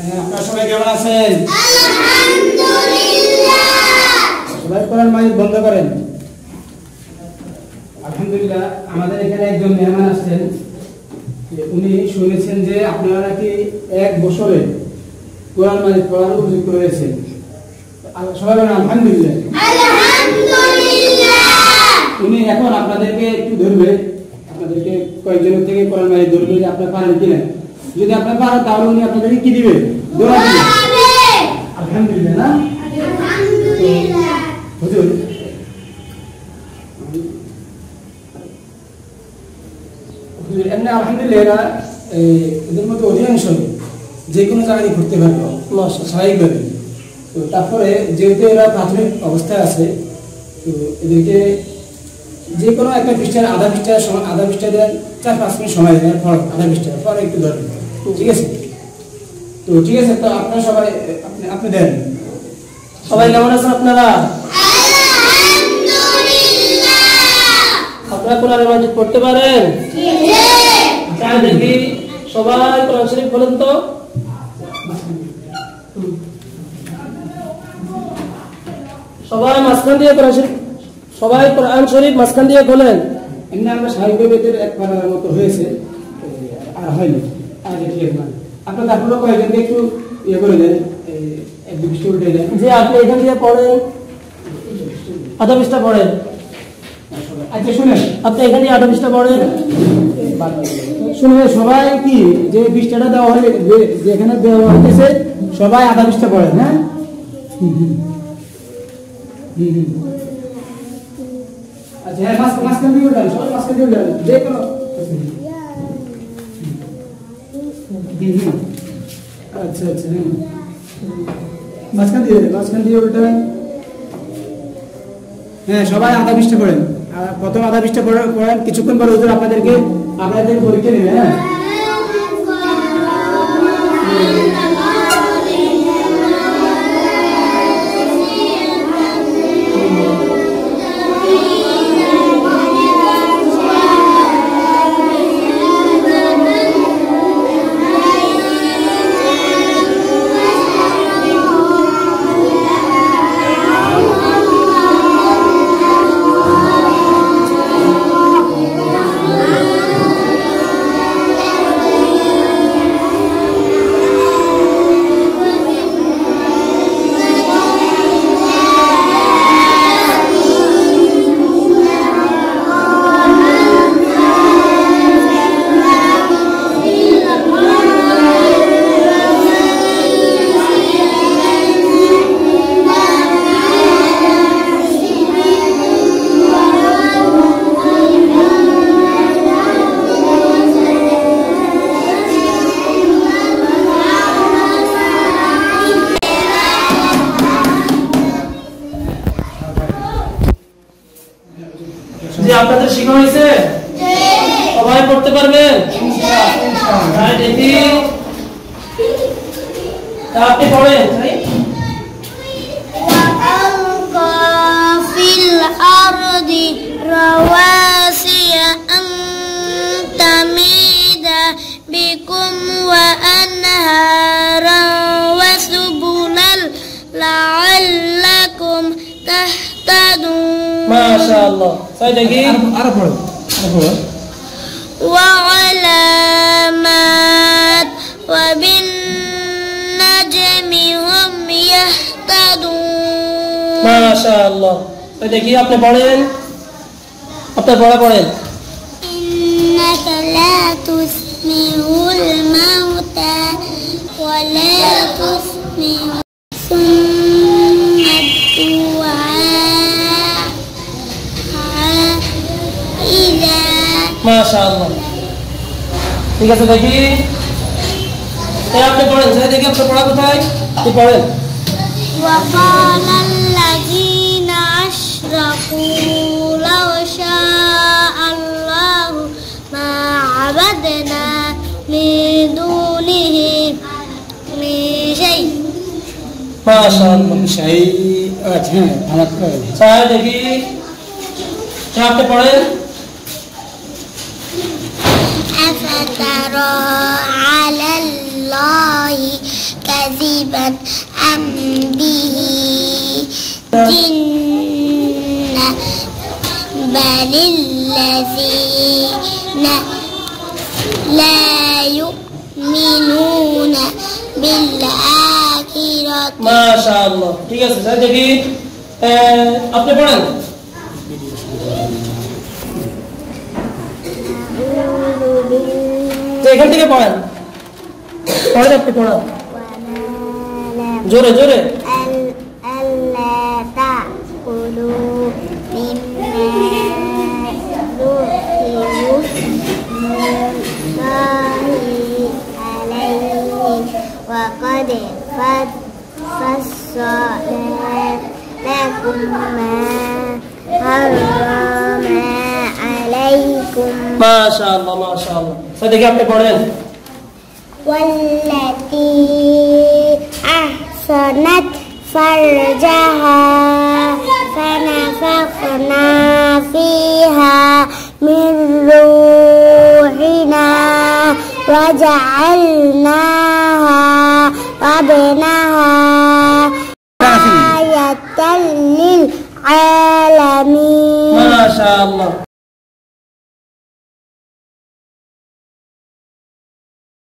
আপনারা সবাই কেমন আছেন? আলহামদুলিল্লাহ। সবাই কোরআন মাজিদ বন্ধ করেন। আলহামদুলিল্লাহ, আমাদের এখানে একজন মেহমান আসছেন। উনি শুনেছেন যে আপনারা নাকি 1 বছরে কোরআন মাজিদ পড়ার উপযুক্ত হয়েছেন। সবাই বলেন আলহামদুলিল্লাহ। আলহামদুলিল্লাহ। উনি এখন আপনাদেরকে একটু ধরবে, আপনাদেরকে কয়েকজনের থেকে কোরআন মাজিদ ধরবে যে আপনারা পারেন কিনা। যদি আপনারা পারেন তাহলে উনি আপনাদেরকে কি দিবে? দোয়া দিবে। আলহামদুলিল্লাহ না? আলহামদুলিল্লাহ। হুজুর, এমনি আলহামদুলিল্লাহ এদের মধ্যে অধিকাংশ যে কোনো জায়গায় ঘুরতে পারবে স্বাভাবিকভাবে। তো তারপরে যেহেতু এরা প্রাথমিক অবস্থায় আছে, তো এদেরকে যে কোনো একটা পৃষ্ঠার আধা পৃষ্ঠা দেন, 4-5 মিনিট সময় দেন, আধা পৃষ্ঠা পরে একটু ধরবেন। ঠিক আছে? তো ঠিক আছে, তো আপনারা সবাই আপনি দেন। সবাই কেমন আছেন আপনারা? আলহামদুলিল্লাহ। আপনারা কোরআন মাজিদ পড়তে পারেন? তাই দেখি সবাই কোরআন শরীফ বলেন তো। সবাই মাঝখান দিয়ে কোরআন শরীফ, সবাই কোরআন শরীফ মাঝখান দিয়ে খোলেন। এমনি আমরা স্বাভাবিকভাবে এক পারার মতো হয়েছে, আর হয়নি। আর ঠিক আছে, আপনার তারপরে কয়েকজনকে একটু ইয়ে করে দেন, 1-2 পৃষ্ঠা উল্টে দেন। যে আপনি এখান দিয়ে পড়েন, আধা পৃষ্ঠা পড়েন। আচ্ছা শুনেন, আপনি এখান দিয়ে আধা পৃষ্ঠা পড়েন। শুনে সবাই কি যে পৃষ্ঠাটা দেওয়া হয়, যেখানে দেওয়া হয়েছে সবাই আধা পৃষ্ঠা পড়েন। হ্যাঁ, আচ্ছা হ্যাঁ, মাঝখান দিয়ে উল্টান, সবাই মাঝখান দিয়ে উল্টান, যে কোনো আচ্ছা আচ্ছা হ্যাঁ, মাঝখান দিয়ে উল্টান। হ্যাঁ, সবাই আধা পৃষ্ঠা পড়েন। আর প্রথম আধা পৃষ্ঠা পড়েন, কিছুক্ষণ পরে হুজুর আপনাদের পরীক্ষা নেবে। হ্যাঁ, যে আপনাদের শেখা হয়েছে? সবাই পড়তে পারবেন? তাই দেখি আপনি পড়েন। وألقى في الأرض رواسي أن تميد بكم وأنهارا وسبلا لعلكم تهتدون মাশাআল্লাহ। তাই দেখি আরো পড়ো। وعلامات وبالنجم هم يهتدون মাশাআল্লাহ। তাই দেখি আপনি পড়েন, আপনার পড়েন। إنك لا تسمع الموتى ولا تسمع الصم الدعاء إذا মাশাআল্লাহ। ঠিক আছে, দেখি আপনি পড়েন। তাই দেখি আপনার পড়া কোথায়? আপনি পড়েন। وقال الذين أشركوا لو شاء الله ما عبدنا من دونه من شيء মাশাআল্লাহ। সেই আচ্ছা হ্যাঁ, আমার তাই দেখি আপনি পড়েন। أفترى على الله كاذبا أم به جنة بل الذين لا يؤمنون بالآخرة মাশাআল্লাহ। ঠিক আছে স্যার, দেখি আপনি পড়েন। এখান থেকে পড়েন, পড়েন, আপনি পড়েন জোরে জোরে। ألا تأكلوا مما ذكر اسم الله عليه وقد فصل لكم ما حرم عليكم মাশাআল্লাহ মাশাআল্লাহ। স্যার দেখি আপনি পড়েন। والتي أحصنت فرجها فنفخنا فيها من روحنا وجعلناها وابنها آية للعالمين মাশাআল্লাহ।